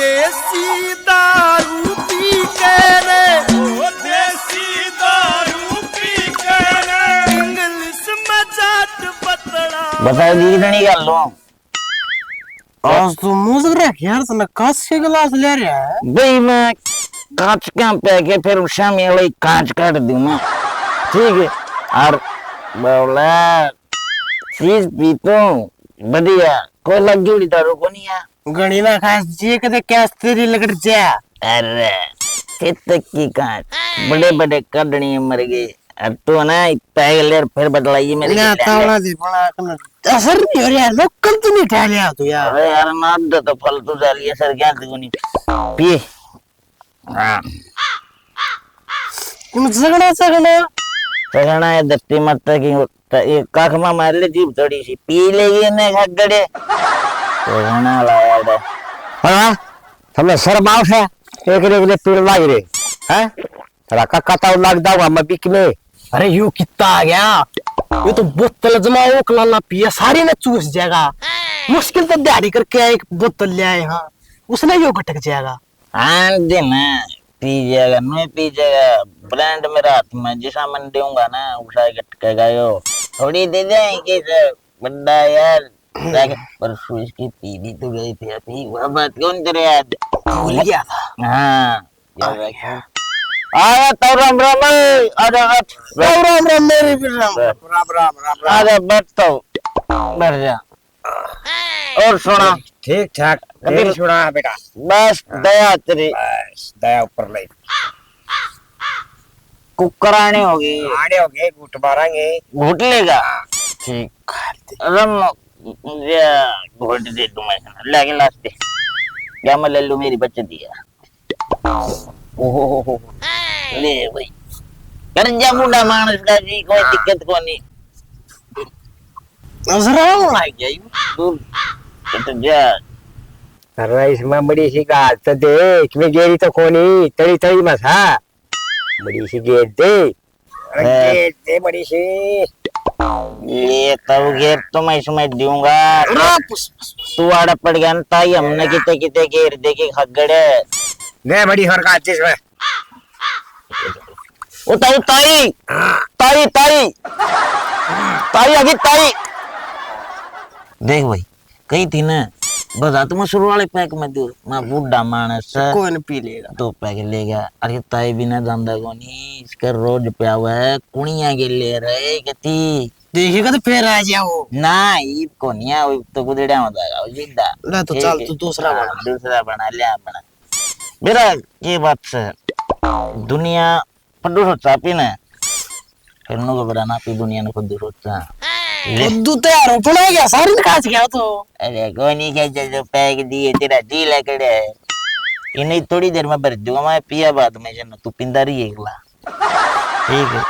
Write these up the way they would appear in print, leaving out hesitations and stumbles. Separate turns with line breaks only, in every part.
देसी दारू पी के रे,
ओ देसी दारू पी के रे,
इंग्लिश में जाट बतड़ा
बताओ जी कितनी कर लो
आज तो मुझे रख यार तूने कांच के गिलास ले रहा है
भाई। मैं कांच का पे के फिर शाम वाली कांच काट दूं मैं, ठीक है। और बोला चीज पीतो बढ़िया, कोई लग जोड़ी दारू को नहीं है।
गणी ना खास जी कदे क्या तेरी लगट जा।
अरे कितने की कांच बड़े बड़े कड़नी मर गए। अब तो ना पहले फिर बदलाइए मेरे
ना तावड़ा दे बड़ा कन असर नहीं हो रहा यार, लोकल तो नहीं ठा लिया तू यार।
अरे यार ना दे तो फालतू जाली असर क्या देखो नहीं पी। हाँ
कुन सगना
है दत्ती मत की ये काख में मार ले जीभ थोड़ी सी पी लेगी ने खगड़े सगना लाया दे।
हाँ हमें शर्म आव है एक रे पीड़ लाग रे हैं तेरा काका ताऊ लाग दावा मैं बिक में।
अरे यू कितना आ गया, ये तो बोतल जमा ओकला ला पिया सारी ने चूस जाएगा। मुश्किल तो दिहाड़ी करके एक बोतल ले आए, हाँ उसने यो घटक जाएगा।
हाँ दिन पी जाएगा मैं पी जाएगा। ब्रांड मेरा हाथ में जैसा मन दूंगा ना उसा घटकेगा यो। थोड़ी दे जाएंगे सर बड़ा यार परसों इसकी पी भी तो गई थी अभी वह बात कौन तेरे याद
भूल गया था।
हाँ आया तो राम राम आजा
राम राम मेरी भी राम
राम
आजा बैठ तो बैठ जा। और सुना
ठीक ठाक कभी सुना बेटा
बस दया तेरी
बस दया ऊपर ले
कुकरानी होगी
आने हो गए गुट मारेंगे
घुट लेगा ठीक रम ये घुट दे दूं मैं ले गिलास दे क्या मैं ले लूं मेरी बच्चे दिया ओहो ले भाई कर जा बुढ़ा मानस का जी कोई दिक्कत को नहीं
नजरा लाग गई
तू तो जा
अरे इसमें बड़ी सी गाल तो देख मैं गेरी तो कोनी तड़ी तड़ी मसा बड़ी सी गेट दे अरे गेट दे बड़ी सी
ये तब घेर तो मैं इसमें दूंगा तू आड़ा पड़ गया ना ताई हमने किते किते घेर दे के खगड़े
दे बड़ी हर का चीज में
ओ ताई ताई ताई ताई ताई अभी ताई देख भाई कही थी ना बता तुम शुरू वाले पैक में दो मैं बूढ़ा मानस
कोई न पी लेगा
दो पैक लेगा। अरे ताई बिना धंधा को नहीं इसका रोज पे हुआ है कुड़िया के ले रहे कहती
देखिएगा तो फिर आ जाओ
ना ईद को नहीं है तो गुदड़िया हो जाएगा जिंदा
ना तो चल तू दूसरा
बना ले बना मेरा ये बात से दुनिया पड्डू सोचा पी ना फिर नो को बड़ा ना पी दुनिया ने खुद सोचा
खुद तो यार उठना क्या सारी काच गया तो
अरे कोई नहीं क्या जो पैक दिए तेरा जी लकड़े है इन्हें थोड़ी देर में भर दूंगा मैं पिया बाद में जन तू पिंदा रही है एकला ठीक है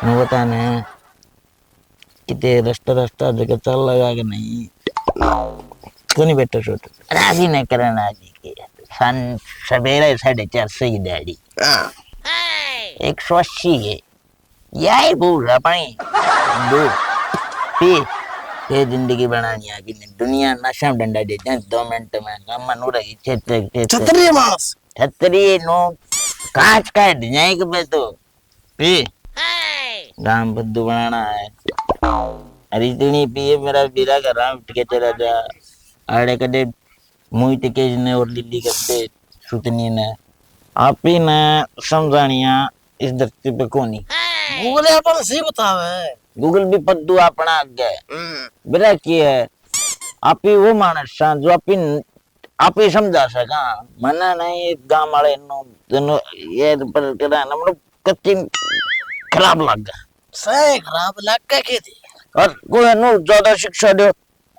नो बता ना किते रस्ता जगह चल लगा के नहीं कोनी बेटा छोट राजी न करना जी के सन सवेरे 4:30 सही डैडी 180 है यही बोल रहा पानी दो पी ये जिंदगी बनानी आगे नहीं दुनिया नशा डंडा देते हैं 2 मिनट में काम नो रही
छतरी मास
छतरी नो कांच का डिजाइन के पे तो पी गांव बुद्धू बनाना है। अरे इतनी पिए मेरा बीरा का राम टिके तेरा जा आड़े कदे मुई टिके ने और लिल्ली कदे सुतनी ने आप ही ने समझानिया इस धरती पे कोनी
गूगल अपन सही बतावे
गूगल भी पद्दू अपना आगे बेरा की है आप ही वो मानस जो आप ही समझा सका मना नहीं गांव वाले नो ये पर करा नमरो कच्ची खराब लग गया
सही खराब लग के थी
और कोई नो ज्यादा शिक्षा दो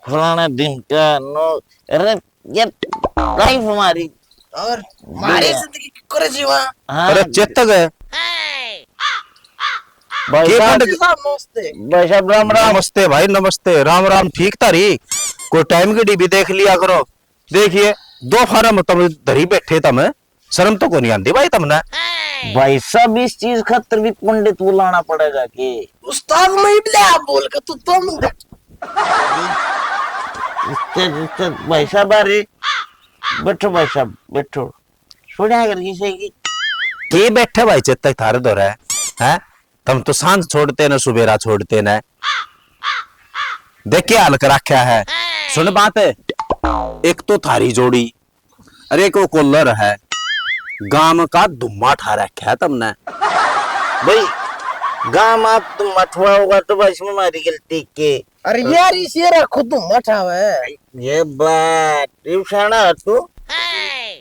फलाने दिन का नो अरे ये लाइफ हमारी
और हमारी जिंदगी की करे जीवा
अरे चेतक है
भाई साहब
नमस्ते
भाई साहब राम राम
नमस्ते भाई नमस्ते राम राम ठीक तारी कोई टाइम की भी देख लिया करो। देखिए 2 फार्म तुम धरी बैठे तम शर्म तो को नहीं आती भाई तुमने
भाई सब इस चीज खातर भी पंडित बुलाना पड़ेगा कि
उस्ताद में भी ले आप बोल के तू तुम
भाई साहब अरे बैठो भाई साहब बैठो। सुना कर किसी की
के बैठे भाई चेत तक थारे दो रहे हैं। तुम तो सांझ छोड़ते न सुबेरा छोड़ते न। देख के हाल कर रखा है। सुन बात है, एक तो थारी जोड़ी अरे एक वो कोल्लर है, गांव का धुम्मा ठा रखा है तुमने।
भाई गांव आप तुम मठवा होगा तो बस में हमारी गलती के।
अरे यार इसे रखो तुम मठा है।
ये बात ये शाना तू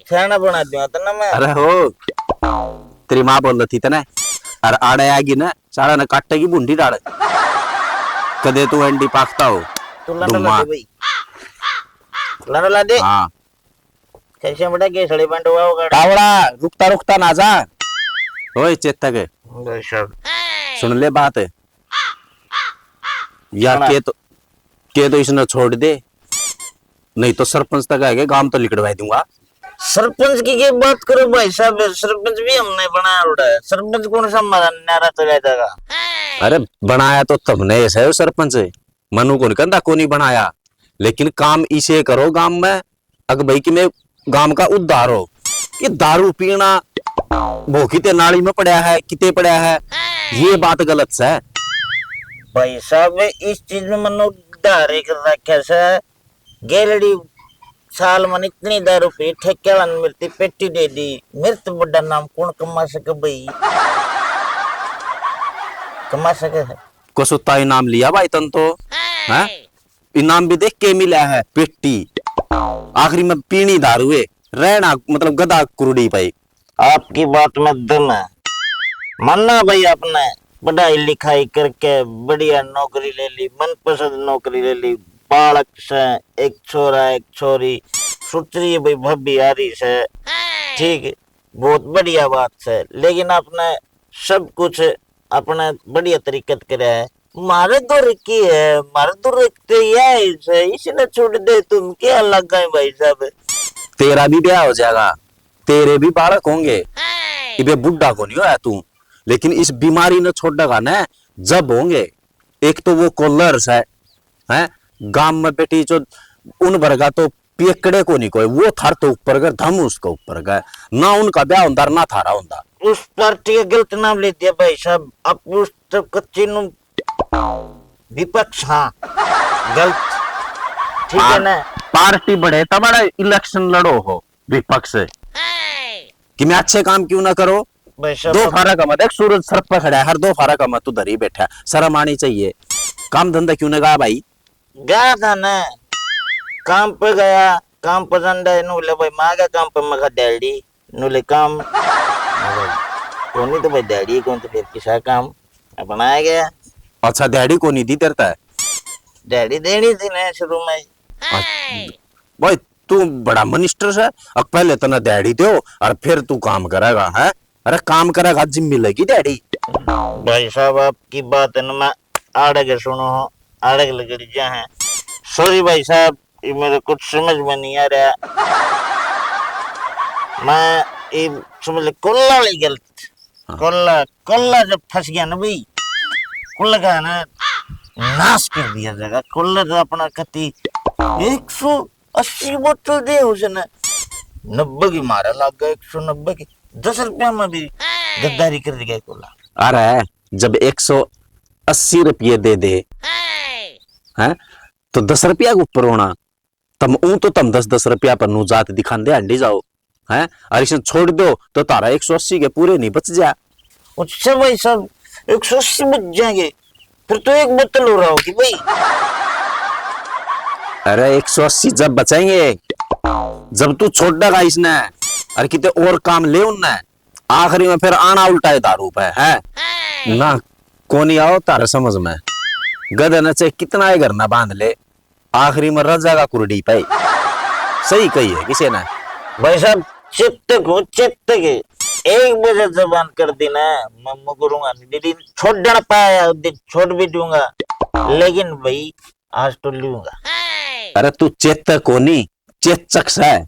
शाना बना दिया था ना मैं।
अरे हो तेरी माँ बोल रही थी तने अरे आड़े आएगी ना साड़ा न काटेगी बूंदी डाल कदे तू एंडी पाकता हो
तू लड़ा
धुम्मा।
ला दे भाई, लड़ा ला दे।
हाँ
कैसे बड़ा के सड़े बंद हुआ होगा
टावड़ा रुकता रुकता ना जा। ओए चेता के
भाई साहब।
सुन ले बात है या
सुना।
के तो इसने छोड़ दे, नहीं तो सरपंच तक आएगा गांव तो लिखड़वा दूंगा।
सरपंच की बात करो भाई साहब, सरपंच भी हमने बनाया उड़ा है। सरपंच कौन सा नारा तो जाएगा।
अरे बनाया तो तुमने ऐसा है सरपंच, मनु को निकंदा को नहीं बनाया, लेकिन काम इसे करो गांव में अग भाई कि मैं गांव का उद्धार हो। ये दारू पीना भूखी ते नाली में पड़ा है किते पड़ा है, ये बात गलत है
भाई साहब। इस चीज में मनो उद्धार कर रखा है। गैलड़ी साल मन इतनी दारू पी ठेकेला मिलती पेटी दे दी, मेरे तो बड़ा नाम कौन कमा सके भाई। कमा सके है
को सुता इनाम लिया भाई तन तो है, इनाम भी देख के मिला है पेटी, आखिरी में पीनी दारू है रहना मतलब गदा कुरुड़ी पाई।
आपकी बात में दम है, मानना भाई आपने पढ़ाई लिखाई करके बढ़िया नौकरी ले ली, मनपसंद नौकरी ले ली, बालक से एक छोरा एक छोरी सोच रही है भाई भाभी आ रही से, ठीक है बहुत बढ़िया बात है। लेकिन आपने सब कुछ अपने बढ़िया तरीके से कराया है। मारे तो रिक्की है, मारे तो रिकते है इसने छोड़ दे, तुम क्या लग गए भाई साहब।
तेरा भी ब्याह हो जाएगा, तेरे भी बालक होंगे, इबे बुढ़ा को नहीं होया तू, लेकिन इस बीमारी ने छोड़ेगा ना जब होंगे। एक तो वो कोलर्स है गांव में बेटी जो उन वर्गा तो पेकड़े को नहीं कोई, वो थार तो ऊपर गए धम उसको ऊपर गए ना, उनका ब्याह होता ना थारा होता।
उस पार्टी का गलत नाम ले दिया भाई साहब, अब उस तब कच्ची नु विपक्ष। हाँ गलत ठीक है ना।
पार्टी बढ़े तब इलेक्शन लड़ो हो विपक्ष कि मैं अच्छे काम क्यों ना करो।
भाई
दो
साहब
फारा का मत, एक सूरज सर पर खड़ा है, हर दो फारा का मत तू धरी बैठा है, शर्म आनी चाहिए। काम धंधा क्यों ना गा भाई।
गया था ना काम पे गया, काम पसंद है नूले भाई मांगा काम पे मगा डैडी नूले काम कौन तो भाई डैडी कौन तो फिर किसा काम बनाया गया।
अच्छा डैडी को नहीं दी तेरता है
डैडी देनी थी ना शुरू में।
भाई तू बड़ा मिनिस्टर है, अब पहले तो ना डैडी दो और फिर तू काम करेगा है। अरे काम करेगा जिम मिलेगी डैडी।
भाई साहब आपकी बात है ना मैं आड़े के सुनो हो, आड़े के लग है। सॉरी भाई साहब ये मेरे कुछ समझ में नहीं आ रहा, मैं ये समझ ले कोल्ला ले गलत। कोल्ला कोल्ला जब फंस गया ना भाई, कोल्ला का ना नाश कर दिया जगह। कोल्ला तो अपना कति 180 बोतल दे उसने, 90 की मारा लग गया, 190 की 10 रुपया में भी गद्दारी कर दिया कोल्ला।
अरे जब 180 रुपये दे दे हैं तो 10 रुपया के ऊपर होना, तम तो तम 10-10 रुपया पर नु जात दिखान दे अंडी जाओ हैं, और इसे छोड़ दो तो तारा 180 के पूरे नहीं बच जा।
अच्छा भाई साहब 180 बच जाएंगे, फिर तो एक बोतल हो रहा होगी भाई।
अरे 180 जब बचाएंगे जब तू छोड़ देगा इसने और कितने और काम ले उनने, आखिरी में फिर आना उल्टा है दारू पे है ना। कोनी आओ तारा समझ में गधे न चाहे कितना ही घर ना बांध ले, आखिरी में रह जाएगा कुरडी पे। सही कही है किसी ने
भाई साहब चित्त को चित्त के एक बजे जबान कर दी ना मैं मुकरूंगा दीदी, छोड़ ना पाया छोड़ भी दूंगा, लेकिन भाई आज तो लूंगा।
अरे तू चेत कोनी चेचक है,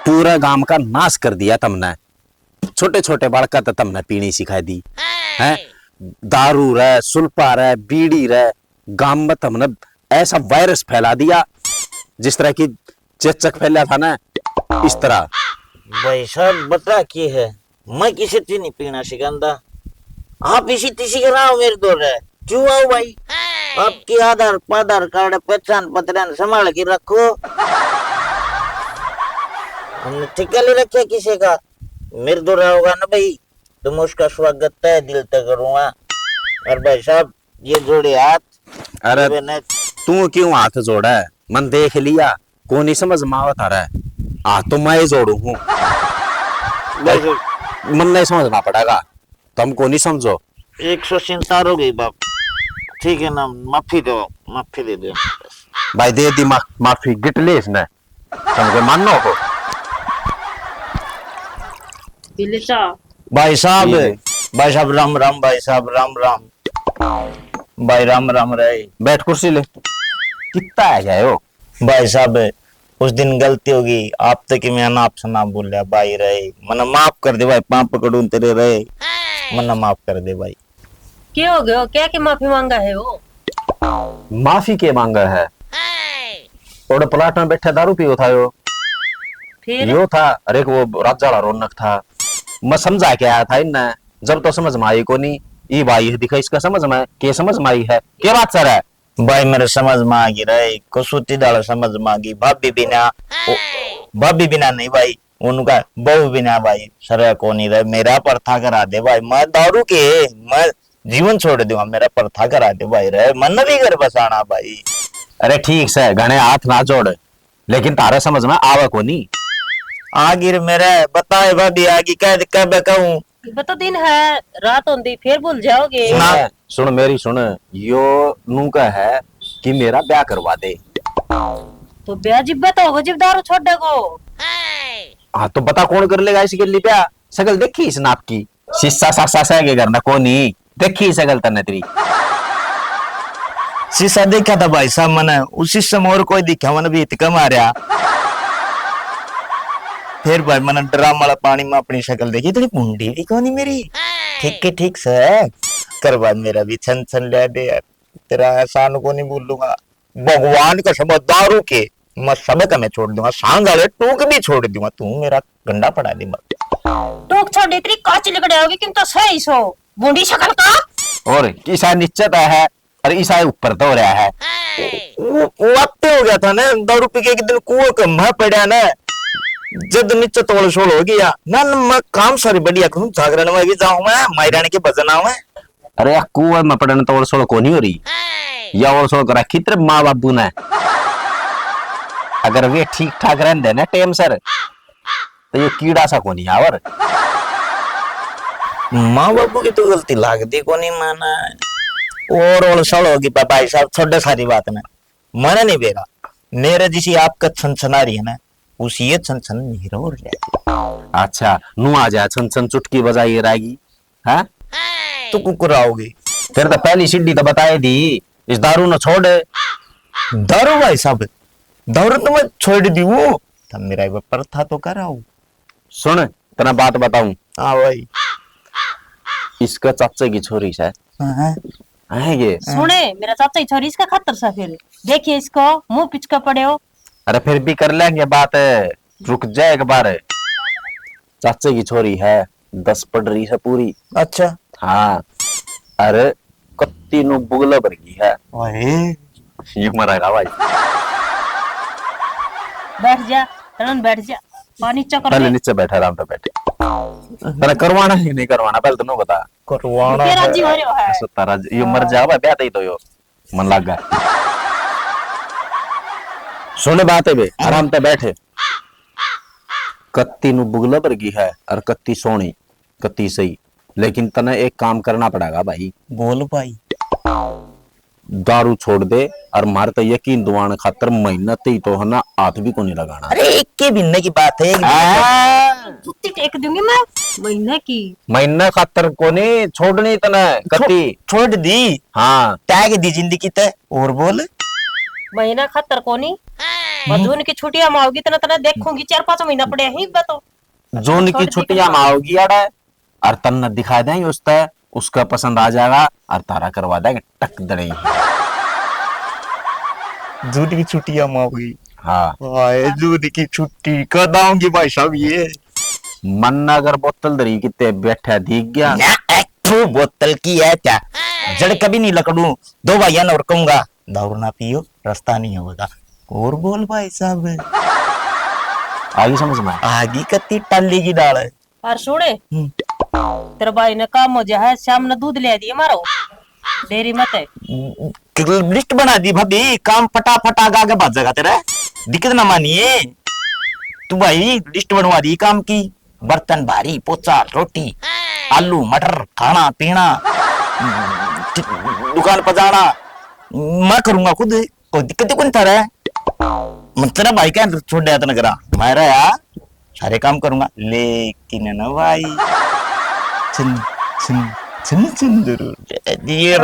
पूरा गांव का नाश कर दिया तुमने। छोटे छोटे बालका तो तुमने पीनी सिखा दी है, दारू रहे सुल्पा रहे बीड़ी रहे, गांव में तुमने ऐसा वायरस फैला दिया जिस तरह की चेचक फैला था ना, इस तरह।
भाई साहब बता की है, मैं किसी चीज नहीं पीना सिकंदा, आप इसी तीसी के रहा मेरे दो रहे क्यों आओ भाई, आपकी आधार कार्ड पहचान पत्र संभाल के रखो, हमने ठेका ले रखा किसी का, मेरे दो रहा होगा ना भाई तो मैं उसका स्वागत तय दिल तक करूंगा। और भाई साहब ये जोड़े हाथ।
अरे
मैंने
तू क्यों हाथ जोड़ा है, मन देख लिया, को नहीं समझ में आवत आ रहा है, हाथ तो मैं ही जोड़ू हूँ, मन नहीं समझना पड़ेगा, तुमको नहीं समझो।
147 हो गई बाप, ठीक है ना, माफी दो, माफी दे दो
भाई, दे दी माफी, गिट ले इसने, तुमको मानो हो।
भाई साहब राम राम, भाई साहब राम राम, भाई राम राम रहे,
बैठ कुर्सी ले, कितना है गए हो
भाई साहब उस दिन गलती होगी, आप तक मैं आपसे ना बोल रहा भाई रहे, मना माफ कर दे भाई, पाँव पकड़ूं तेरे रहे, मना माफ कर दे भाई।
क्या हो गया, क्या क्या माफी मांगा है वो?
माफी के मांगा है, थोड़े प्लाट में बैठे दारू पियो था
फिर
यो था, अरे वो राजाला रौनक था, मैं समझा के आया था इन्हें, जब तो समझ में आई को नहीं, ये भाई दिखा इसका समझ में, के समझ में आई है, क्या बात सर है
भाई, मेरे समझ में आ गई रहे, कसूती दाल समझ में आ गई, भाभी बिना नहीं भाई, उनका बहु बिना भाई सर को नहीं रहे, मेरा परथा करा दे भाई, मैं दारू के मैं जीवन छोड़ दूंगा, मेरा परथा करा दे भाई रहे, मन भी घर बसाना भाई।
अरे ठीक से घने हाथ ना जोड़, लेकिन तारा समझ में आवा को नहीं,
आगिर मेरे बताए भाभी आगे कह कहूँ,
बता दिन है रात होती फिर भूल जाओगे।
सुन मेरी सुन, यो नू का है कि मेरा ब्याह करवा दे,
तो ब्याह जिब्बा तो होगा जब दारू छोड़ देगो।
हाँ तो बता कौन कर लेगा इसके लिए ब्याह, शकल देखी इस नाप की, शीशा सासा से के करना को नहीं देखी शकल तने तेरी,
शीशा देखा था भाई साहब मैंने, उसी समय और कोई दिखा मैंने भी इतना मारा, फिर भाई मैंने ड्राम वाला पानी में अपनी शक्ल देखी, इतनी मुंडी भी कौन मेरी, ठीक है ठीक से करवा, मेरा भी छन छन ले दे यार, तेरा एहसान को नहीं भूलूंगा, भगवान का सब दारू के मैं सब का मैं छोड़ दूंगा, सांग वाले टूक भी छोड़ दूंगा, तू मेरा गंडा पड़ा दे मत,
टोक छोड़ दे तेरी काच लिकड़ आओगी किंतु सही सो बूंदी शक्ल का,
और ईसा नीचे तो है और ईसा ऊपर तो हो रहा है,
वो अब हो गया था ना, दारू पी के एक दिन कुआं कम्मा पड़ा ना, जब नीचे तोड़ छोड़ हो गया ना, मैं काम सारी बढ़िया करूं, जागरण में भी जाऊं मैं, मायरानी के भजन आऊं मैं,
अरे कुआं में पड़ने तो और सोल को नहीं हो रही, या और सोल करा कितने माँ बाबू ने, अगर वे ठीक ठाक रहते ना टेम सर, तो ये कीड़ा सा को नहीं आवर,
माँ बाबू की तो गलती लागती को नहीं माना, और सड़ होगी भाई साहब, छोटे सारी बात ना माना नहीं बेरा, मेरे जिसी आपका छनछना रही है ना, उसी ये छनछन मेरा हो रहा,
अच्छा नू आ जाए छन छन चुटकी बजाई रहेगी, हाँ
तो कुकुराओगी,
फिर तो पहली सीढ़ी तो बताई दी, इस दारू न छोड़,
दारू भाई साहब, दारू तो मैं छोड़ दी वो, तब मेरा एक पर था तो कराऊ,
सुन तेरा बात बताऊं,
हाँ भाई,
इसका चाचा की छोरी से है ये,
सुने मेरा चाचा ही छोरी इसका खतर सा, फिर देखिए इसको मुंह पिचका पड़े हो,
अरे फिर भी कर लेंगे बात, रुक जाए एक बार, चाचे की छोरी है 10 पढ़ रही है पूरी,
अच्छा
हाँ, अरे कत्ती नु बुगला बरगी है, ये मरेगा भाई,
बैठ जा तरण बैठ जा, पानी चक्कर
पहले नीचे बैठा आराम से बैठे, पहले करवाना ही नहीं करवाना पहले तुम बता,
करवाना
तेरा जी हो रहा है,
ऐसा तारा ये मर जावा ब्याह ही तो यो मन लग गया, सुने बात है बे आराम से बैठे, कत्ती नु बुगला बरगी है और कत्ती सोनी, कत्ती सही, लेकिन तने एक काम करना पड़ेगा भाई,
बोल भाई,
दारू छोड़ दे और मार तो यकीन दुआन खातर मेहनत ही तो है ना, हाथ भी को नहीं लगाना,
अरे एक के भिन्न की बात है,
जुत्ती टेक दूंगी मैं महीने की,
महीना खातर को नहीं छोड़नी तने कत्ती,
छोड़ दी,
हाँ
त्याग दी जिंदगी तय, और बोल
महीना खतर कोनी, जून की छुट्टियां में आओगी तना तना देखूंगी, 4-5 महीना पड़े ही तो,
जून की छुट्टियां में आओगी यार, और तन्ना दिखा देंगे उसका, उसका पसंद आ जाएगा और तारा करवा देंगे टक दड़े,
जून की छुट्टियां में होगी,
हाँ
हाय दूध की छुट्टी कब आऊंगी भाई साहब ये?
मन अगर बोतल धरी कितने बैठा दिख गया।
तू बोतल की है क्या? जड़ कभी नहीं लकड़ू, दो भाइया और कहूंगा दारू ना पियो रास्ता नहीं होगा। और बोल भाई साहब,
आगे समझ में
आगी कत्ती टाली की डाल है।
और सुने तेरे भाई ने काम हो जाए, शाम ने दूध ले दिए मारो डेयरी मत है।
लिस्ट बना दी भाभी, काम फटाफट आगे भाग जाएगा तेरा, दिक्कत ना मानिए। तू भाई लिस्ट बनवा दी काम की, बर्तन भारी, पोचा, रोटी, आलू मटर, खाना पीना, दुकान पर जाना मैं करूंगा खुद, कोई दिक्कत कौन था रहा? तेरा भाई क्या छोड़ दिया था नगरा, मैं यार सारे काम करूंगा, लेकिन ना भाई सुन सुन सुन सुन जरूर ये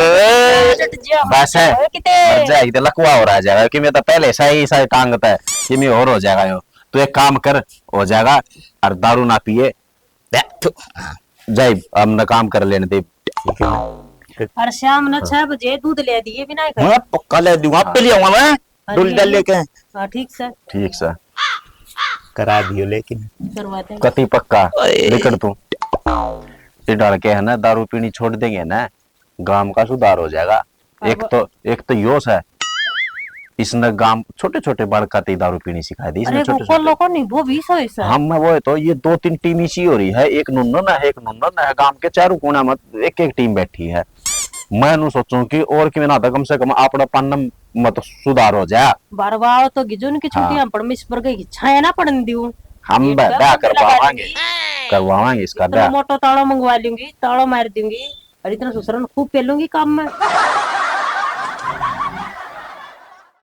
बस है मर जाएगी तो लकवा हो रहा जाएगा कि मैं तो पहले सही टांगता है कि मैं और हो जाएगा यो। तो एक काम कर, हो जाएगा और दारू ना पिए जाए, हमने काम कर लेने दे।
और शाम ने 6 बजे दूध ले दिए बिना
मैं पक्का ले दूंगा, पे ले आऊंगा मैं डुल डाल लेके।
हाँ ठीक सर
ठीक सर
करा दियो, लेकिन
करवाते हैं।
कति पक्का निकल तू ये डर के है ना, दारू पीनी छोड़ देंगे ना गांव का सुधार हो जाएगा। एक तो योश है, इसने गांव छोटे छोटे बालका दारू पीनी सिखा दी इसने,
अरे
छोटे
वो लोगों ने वो भी सही सर।
हम वो है तो ये 2-3 टीम इसी हो रही है, एक नुन्नन है एक नुन्नन है, गांव के चारों कोना में एक टीम बैठी है। मैं नु सोचूं कि और कि ना था कम से कम अपना पन्नम मत सुधार हो जाए।
बार तो गिजुन की छुट्टियां पर मिस पर गई, छाया ना पड़न दियो।
हम ब्याह करवाएंगे इसका
इतना
ब्याह।
मोटो ताड़ो मंगवा लूंगी, ताड़ो मार दूंगी और इतना ससुरन खूब पेलूंगी काम में।